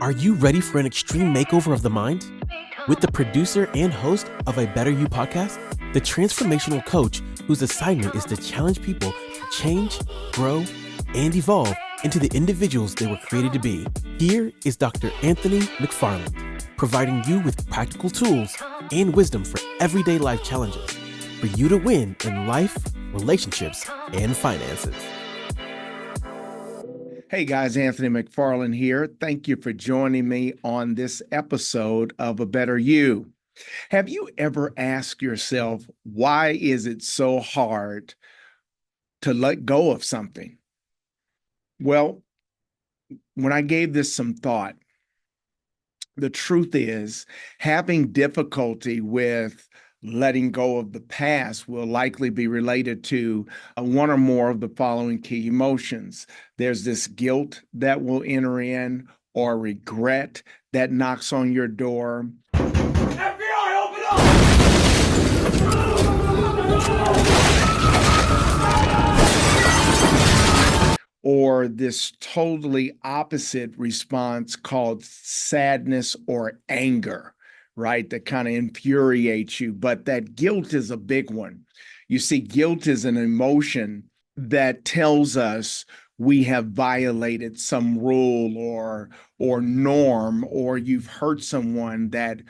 Are you ready for an extreme makeover of the mind? With the producer and host of A Better You podcast, the transformational coach whose assignment is to challenge people to change, grow, and evolve into the individuals they were created to be. Here is Dr. Anthony McFarland, providing you with practical tools and wisdom for everyday life challenges for you to win in life, relationships, and finances. Hey guys, Anthony McFarland here. Thank you for joining me on this episode of A Better You. Have you ever asked yourself, why is it so hard to let go of something? Well, when I gave this some thought, the truth is having difficulty with letting go of the past will likely be related to one or more of the following key emotions. There's this guilt that will enter in, or regret that knocks on your door. FBI, open up! Or this totally opposite response called sadness or anger, right? That kind of infuriates you. But that guilt is a big one. You see, guilt is an emotion that tells us we have violated some rule or norm, or you've hurt someone that,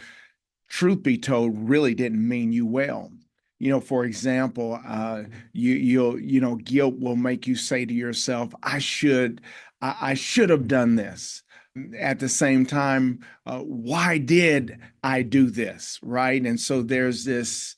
truth be told, really didn't mean you well. For example, guilt will make you say to yourself, I should have done this. At the same time, why did I do this, right? And so there's this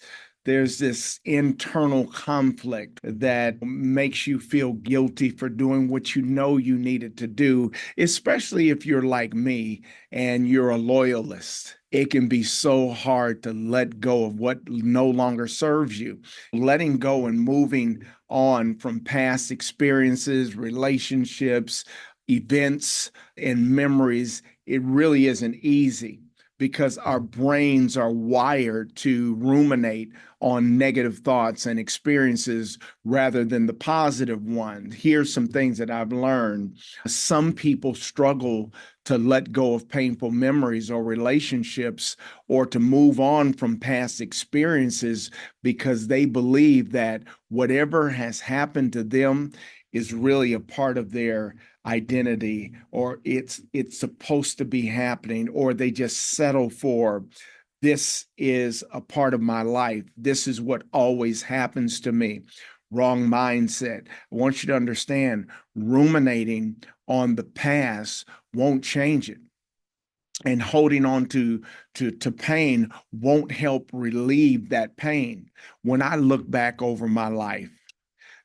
internal conflict that makes you feel guilty for doing what you know you needed to do, especially if you're like me and you're a loyalist. It can be so hard to let go of what no longer serves you. Letting go and moving on from past experiences, relationships, events, and memories, it really isn't easy, because our brains are wired to ruminate on negative thoughts and experiences rather than the positive ones. Here's some things that I've learned. Some people struggle to let go of painful memories or relationships, or to move on from past experiences, because they believe that whatever has happened to them is really a part of their identity, or it's supposed to be happening, or they just settle for, this is a part of my life. This is what always happens to me. Wrong mindset. I want you to understand, ruminating on the past won't change it. And holding on to pain won't help relieve that pain. When I look back over my life,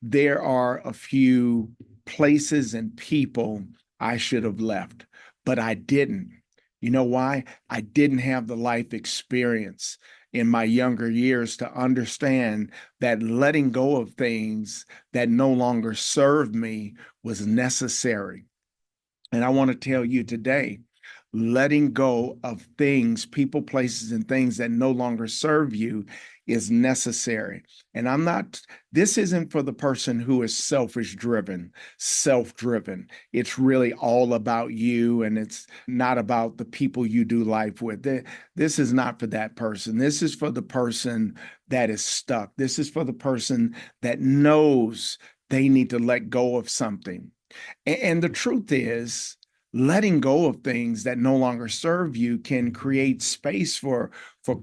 there are a few places and people I should have left, but I didn't. You know why? I didn't have the life experience in my younger years to understand that letting go of things that no longer served me was necessary. And I want to tell you today, letting go of things, people, places, and things that no longer serve you is necessary. And this isn't for the person who is self-driven. It's really all about you, and it's not about the people you do life with. This is not for that person. This is for the person that is stuck. This is for the person that knows they need to let go of something. And the truth is, letting go of things that no longer serve you can create space for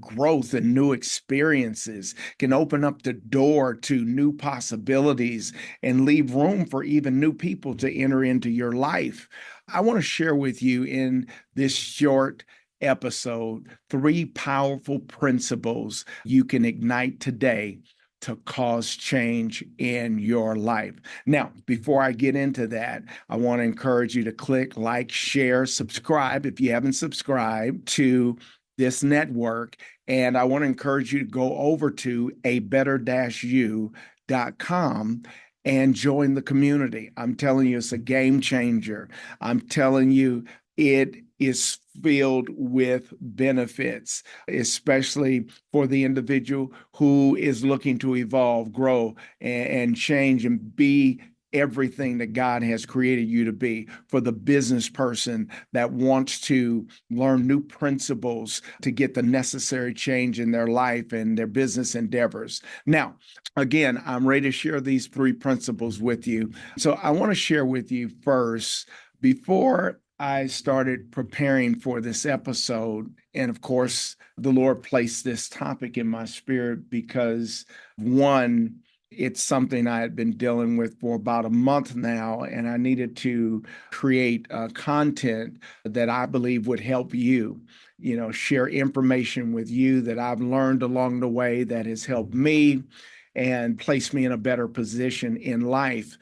growth and new experiences, can open up the door to new possibilities, and leave room for even new people to enter into your life. I want to share with you in this short episode 3 powerful principles you can ignite today to cause change in your life. Now, before I get into that, I want to encourage you to click like, share, subscribe if you haven't subscribed to this network. And I want to encourage you to go over to abetter-you.com and join the community. I'm telling you, it's a game changer. I'm telling you, it is filled with benefits, especially for the individual who is looking to evolve, grow, and change, and be everything that God has created you to be, for the business person that wants to learn new principles to get the necessary change in their life and their business endeavors. Now, again, I'm ready to share these 3 principles with you. So I want to share with you first, before I started preparing for this episode, and of course, the Lord placed this topic in my spirit because, one, it's something I had been dealing with for about a month now, and I needed to create content that I believe would help you, share information with you that I've learned along the way that has helped me and placed me in a better position in life.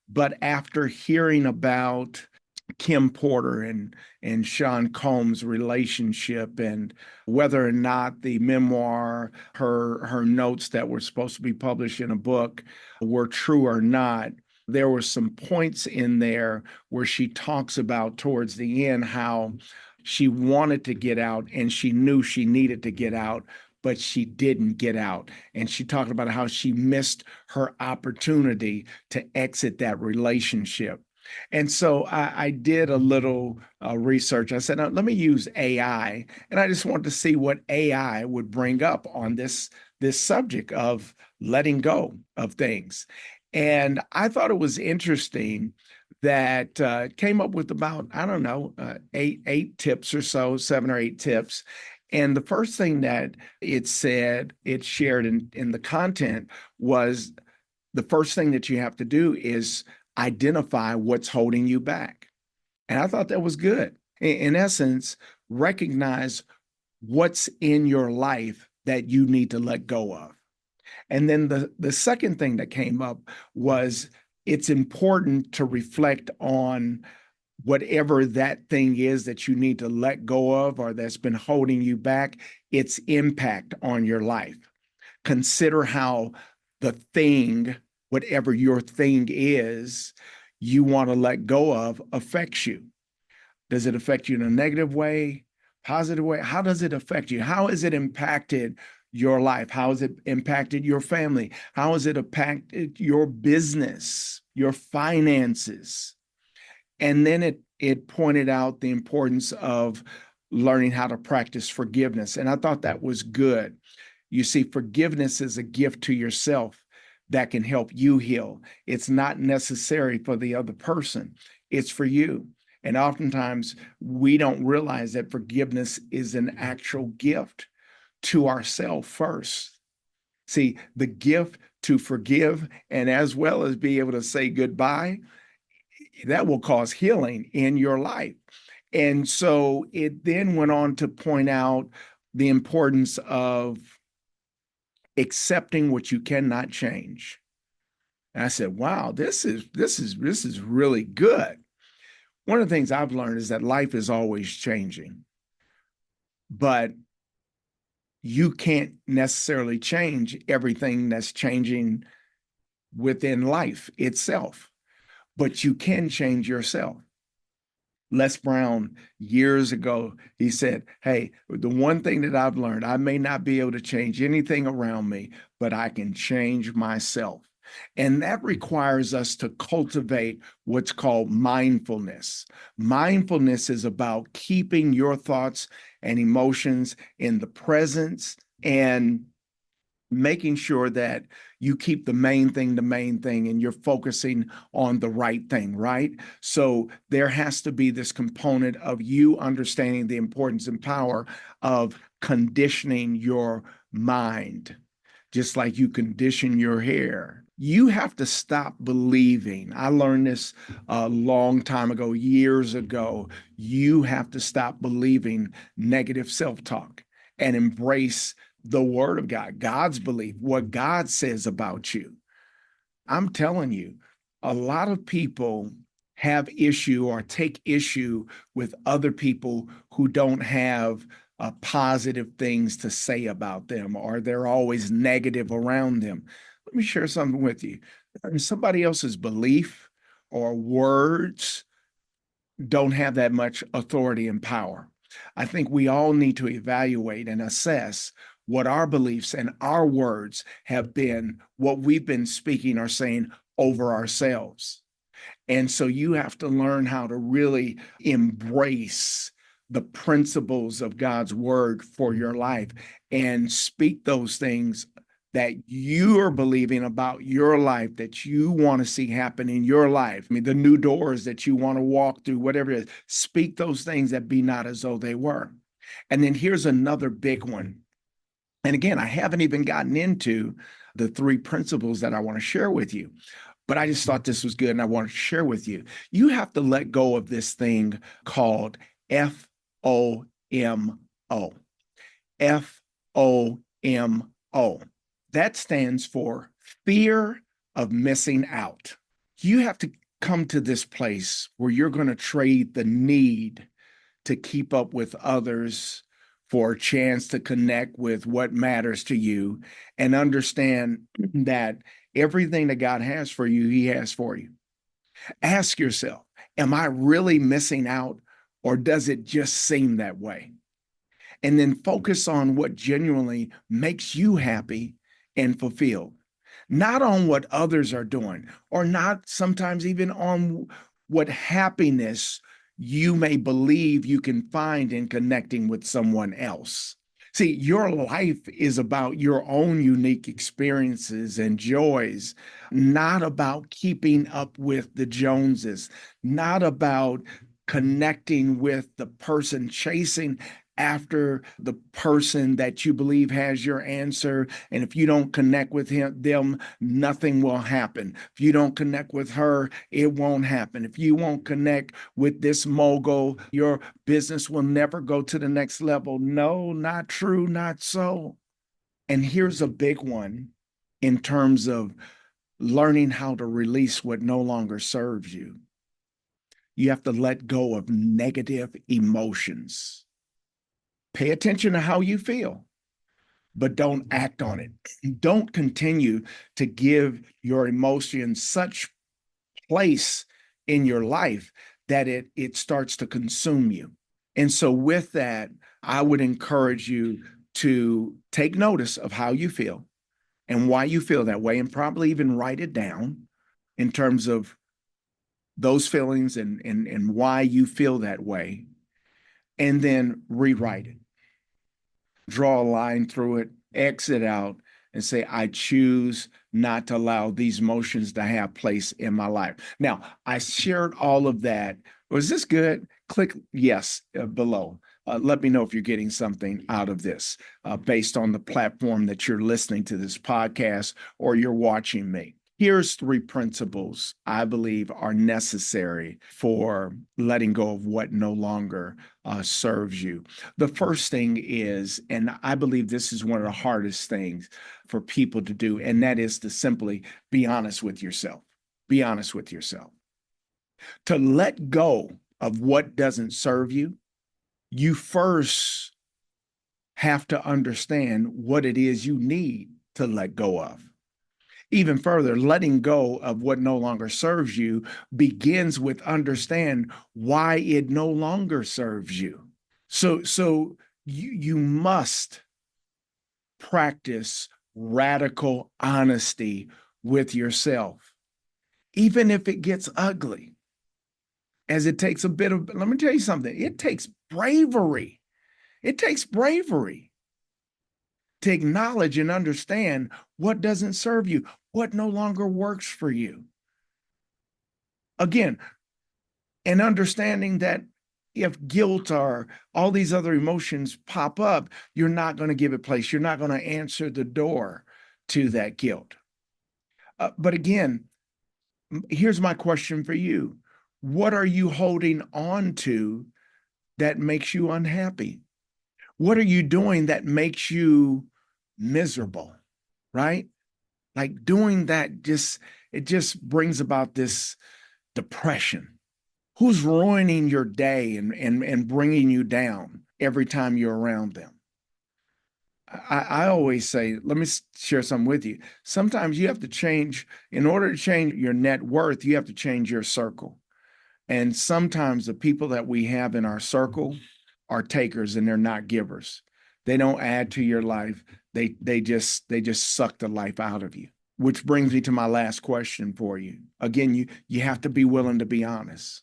But after hearing about Kim Porter and Sean Combs' relationship, and whether or not the memoir, her notes that were supposed to be published in a book, were true or not, there were some points in there where she talks about towards the end how she wanted to get out and she knew she needed to get out, but she didn't get out. And she talked about how she missed her opportunity to exit that relationship. And so I did a little research. I said, let me use AI. And I just wanted to see what AI would bring up on this subject of letting go of things. And I thought it was interesting that came up with about, I don't know, eight tips or so, 7 or 8 tips. And the first thing that it shared in the content was, the first thing that you have to do is identify what's holding you back. And I thought that was good. In essence, recognize what's in your life that you need to let go of. And then the second thing that came up was, it's important to reflect on whatever that thing is that you need to let go of or that's been holding you back, its impact on your life. Consider how the thing, whatever your thing is, you want to let go of, affects you. Does it affect you in a negative way, positive way? How does it affect you? How has it impacted your life? How has it impacted your family? How has it impacted your business, your finances? And then it pointed out the importance of learning how to practice forgiveness. And I thought that was good. You see, forgiveness is a gift to yourself that can help you heal. It's not necessary for the other person. It's for you. And oftentimes we don't realize that forgiveness is an actual gift to ourselves first. See, the gift to forgive and as well as be able to say goodbye, that will cause healing in your life. And so it then went on to point out the importance of accepting what you cannot change. And I said, wow, this is really good. One of the things I've learned is that life is always changing, but you can't necessarily change everything that's changing within life itself, but you can change yourself. Les Brown, years ago, he said, hey, the one thing that I've learned, I may not be able to change anything around me, but I can change myself. And that requires us to cultivate what's called mindfulness. Mindfulness is about keeping your thoughts and emotions in the presence and making sure that you keep the main thing and you're focusing on the right thing, right? So there has to be this component of you understanding the importance and power of conditioning your mind, just like you condition your hair. You have to stop believing. I learned this a long time ago, years ago. You have to stop believing negative self-talk and embrace the word of God, God's belief, what God says about you. I'm telling you, a lot of people have issue or take issue with other people who don't have positive things to say about them, or they're always negative around them. Let me share something with you. Somebody else's belief or words don't have that much authority and power. I think we all need to evaluate and assess what our beliefs and our words have been, what we've been speaking or saying over ourselves. And so you have to learn how to really embrace the principles of God's word for your life and speak those things that you are believing about your life, that you want to see happen in your life. I mean, the new doors that you want to walk through, whatever it is, speak those things that be not as though they were. And then here's another big one. And again, I haven't even gotten into the three principles that I want to share with you, but I just thought this was good and I wanted to share with you. You have to let go of this thing called FOMO. FOMO. That stands for fear of missing out. You have to come to this place where you're going to trade the need to keep up with others for a chance to connect with what matters to you and understand that everything that God has for you, He has for you. Ask yourself, am I really missing out, or does it just seem that way? And then focus on what genuinely makes you happy and fulfilled, not on what others are doing, or not sometimes even on what happiness you may believe you can find in connecting with someone else. See, your life is about your own unique experiences and joys, not about keeping up with the Joneses, not about connecting with the person, chasing after the person that you believe has your answer. And if you don't connect with them, nothing will happen. If you don't connect with her, it won't happen. If you won't connect with this mogul, your business will never go to the next level. No, not true, not so. And here's a big one in terms of learning how to release what no longer serves you. You have to let go of negative emotions. Pay attention to how you feel, but don't act on it. Don't continue to give your emotions such place in your life that it starts to consume you. And so with that, I would encourage you to take notice of how you feel and why you feel that way, and probably even write it down in terms of those feelings and why you feel that way, and then rewrite it. Draw a line through it, exit out, and say, I choose not to allow these emotions to have place in my life. Now, I shared all of that. Was this good? Click yes below. Let me know if you're getting something out of this based on the platform that you're listening to this podcast or you're watching me. Here's three principles I believe are necessary for letting go of what no longer serves you. The first thing is, and I believe this is one of the hardest things for people to do, and that is to simply be honest with yourself. Be honest with yourself. To let go of what doesn't serve you, you first have to understand what it is you need to let go of. Even further, letting go of what no longer serves you begins with understand why it no longer serves you. So you must practice radical honesty with yourself, even if it gets ugly, as it takes a bit of, let me tell you something, it takes bravery. It takes bravery to acknowledge and understand what doesn't serve you, what no longer works for you. Again, and understanding that if guilt or all these other emotions pop up, you're not going to give it place. You're not going to answer the door to that guilt. But again, here's my question for you. What are you holding on to that makes you unhappy? What are you doing that makes you miserable, right? Like doing that it just brings about this depression. Who's ruining your day and bringing you down every time you're around them? I always say, let me share something with you. Sometimes you have to change, in order to change your net worth, you have to change your circle. And sometimes the people that we have in our circle are takers and they're not givers. They don't add to your life. They just suck the life out of you. Which brings me to my last question for you. Again, you have to be willing to be honest.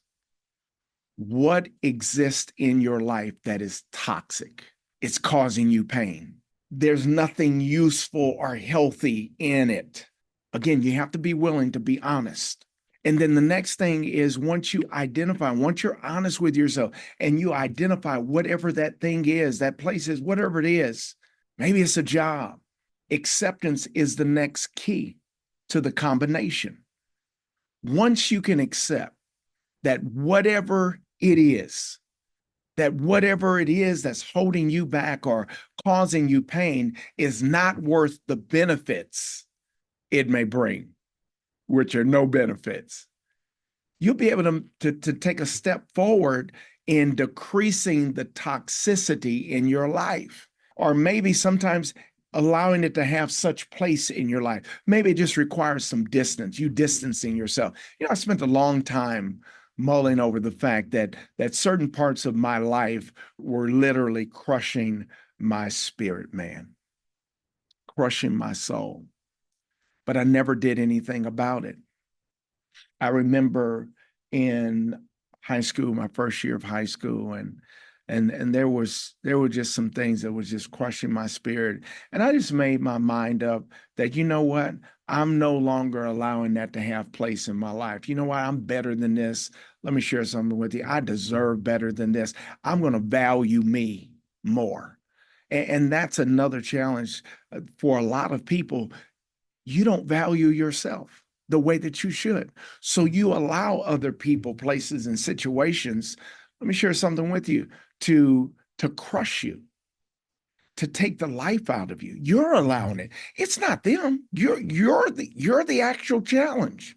What exists in your life that is toxic? It's causing you pain. There's nothing useful or healthy in it. Again, you have to be willing to be honest. And then the next thing is once you're honest with yourself and you identify whatever that thing is, that place is, whatever it is, maybe it's a job. Acceptance is the next key to the combination. Once you can accept that whatever it is that's holding you back or causing you pain is not worth the benefits it may bring, which are no benefits, you'll be able to take a step forward in decreasing the toxicity in your life, or maybe sometimes allowing it to have such place in your life. Maybe it just requires some distance, you distancing yourself. I spent a long time mulling over the fact that certain parts of my life were literally crushing my spirit, man, crushing my soul. But I never did anything about it. I remember in high school, my first year of high school, and there were just some things that was just crushing my spirit. And I just made my mind up that, you know what? I'm no longer allowing that to have place in my life. You know what? I'm better than this. Let me share something with you. I deserve better than this. I'm going to value me more. And that's another challenge for a lot of people. You don't value yourself the way that you should. So you allow other people, places, and situations, let me share something with you, to crush you, to take the life out of you. You're allowing it. It's not them. You're the actual challenge.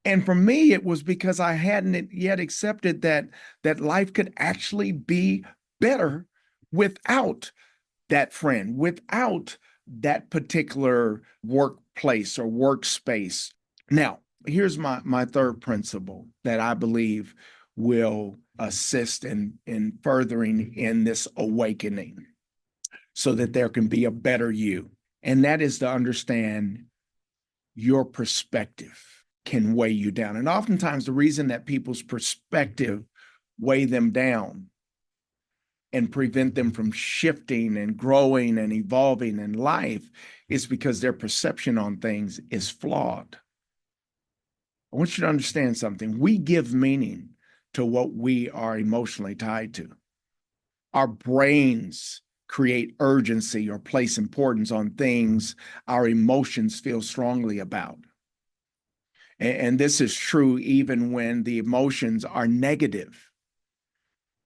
And for me, it was because I hadn't yet accepted that life could actually be better without that friend, without that particular workplace or workspace. Now, here's my third principle that I believe will assist in furthering in this awakening so that there can be a better you. And that is to understand your perspective can weigh you down. And oftentimes the reason that people's perspective weigh them down and prevent them from shifting and growing and evolving in life is because their perception on things is flawed. I want you to understand something. We give meaning to what we are emotionally tied to. Our brains create urgency or place importance on things our emotions feel strongly about. And this is true even when the emotions are negative.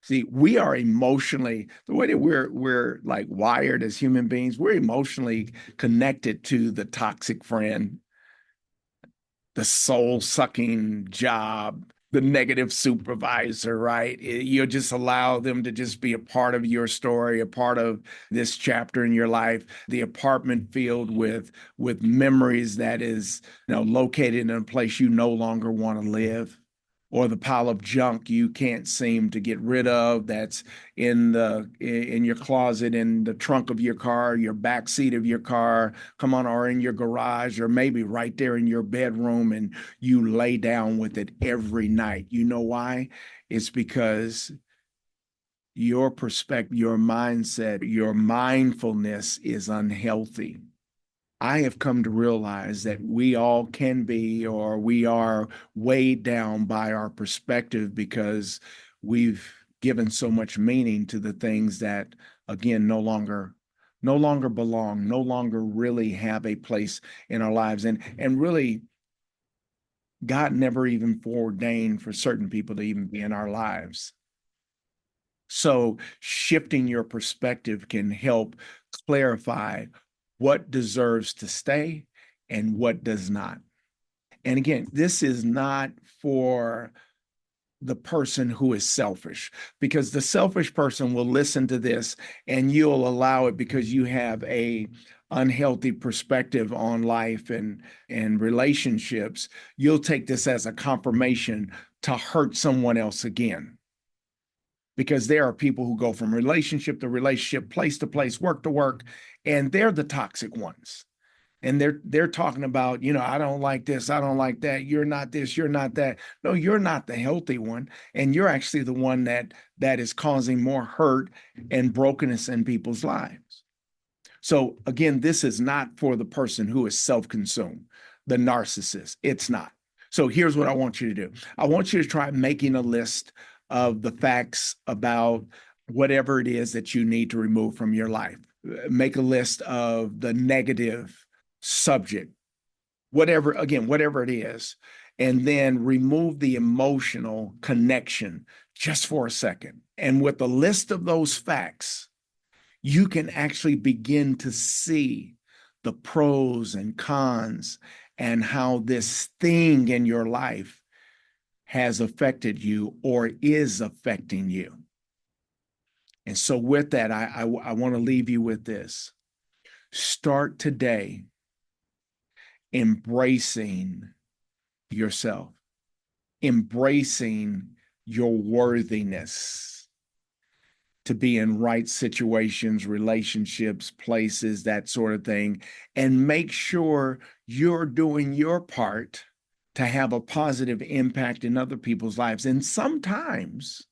See, we are emotionally, the way that we're like wired as human beings, we're emotionally connected to the toxic friend, the soul-sucking job, the negative supervisor, right? You just allow them to just be a part of your story, a part of this chapter in your life. The apartment filled with memories that is, located in a place you no longer want to live, or the pile of junk you can't seem to get rid of that's in your closet, in the trunk of your car, your back seat of your car, or in your garage, or maybe right there in your bedroom, and you lay down with it every night. You know why? It's because your perspective, your mindset, your mindfulness is unhealthy. I have come to realize that we all can be, or we are weighed down by our perspective because we've given so much meaning to the things that, again, no longer belong, no longer really have a place in our lives. And really, God never even foreordained for certain people to even be in our lives. So shifting your perspective can help clarify what deserves to stay and what does not. And again, this is not for the person who is selfish, because the selfish person will listen to this and you'll allow it because you have a unhealthy perspective on life and relationships. You'll take this as a confirmation to hurt someone else again. Because there are people who go from relationship to relationship, place to place, work to work, and they're the toxic ones. And they're talking about, I don't like this, I don't like that, you're not this, you're not that. No, you're not the healthy one. And you're actually the one that is causing more hurt and brokenness in people's lives. So again, this is not for the person who is self-consumed, the narcissist. It's not. So here's what I want you to do. I want you to try making a list of the facts about whatever it is that you need to remove from your life. Make a list of the negative subject, whatever it is, and then remove the emotional connection just for a second. And with a list of those facts, you can actually begin to see the pros and cons and how this thing in your life has affected you or is affecting you. And so with that, I want to leave you with this. Start today embracing yourself, embracing your worthiness to be in right situations, relationships, places, that sort of thing, and make sure you're doing your part to have a positive impact in other people's lives. And sometimes,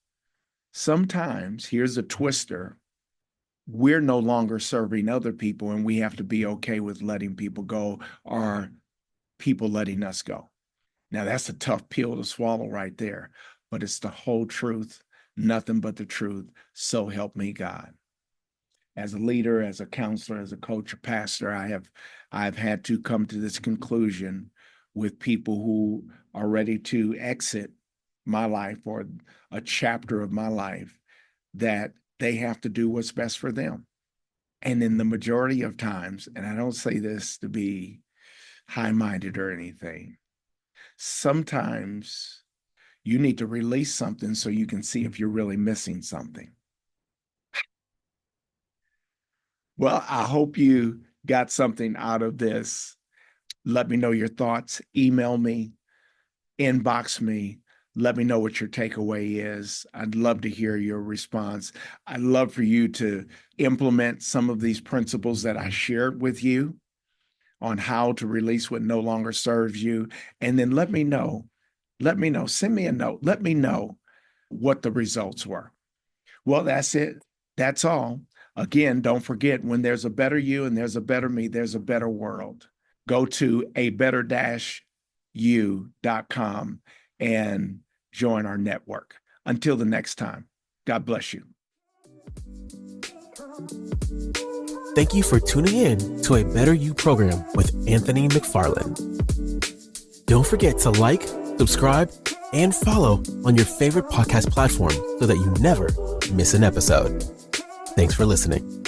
here's a twister, we're no longer serving other people, and we have to be okay with letting people go, or people letting us go. Now, that's a tough pill to swallow right there, but it's the whole truth, nothing but the truth. So help me God. As a leader, as a counselor, as a coach, a pastor, I've had to come to this conclusion with people who are ready to exit my life or a chapter of my life, that they have to do what's best for them. And in the majority of times, and I don't say this to be high-minded or anything, sometimes you need to release something so you can see if you're really missing something. Well, I hope you got something out of this. Let me know your thoughts. Email me, inbox me. Let me know what your takeaway is. I'd love to hear your response. I'd love for you to implement some of these principles that I shared with you on how to release what no longer serves you. And then let me know, send me a note. Let me know what the results were. Well, that's it. That's all. Again, don't forget, when there's a better you and there's a better me, there's a better world. Go to abetter-u.com and join our network. Until the next time, God bless you. Thank you for tuning in to a Better You program with Anthony McFarland. Don't forget to like, subscribe, and follow on your favorite podcast platform so that you never miss an episode. Thanks for listening.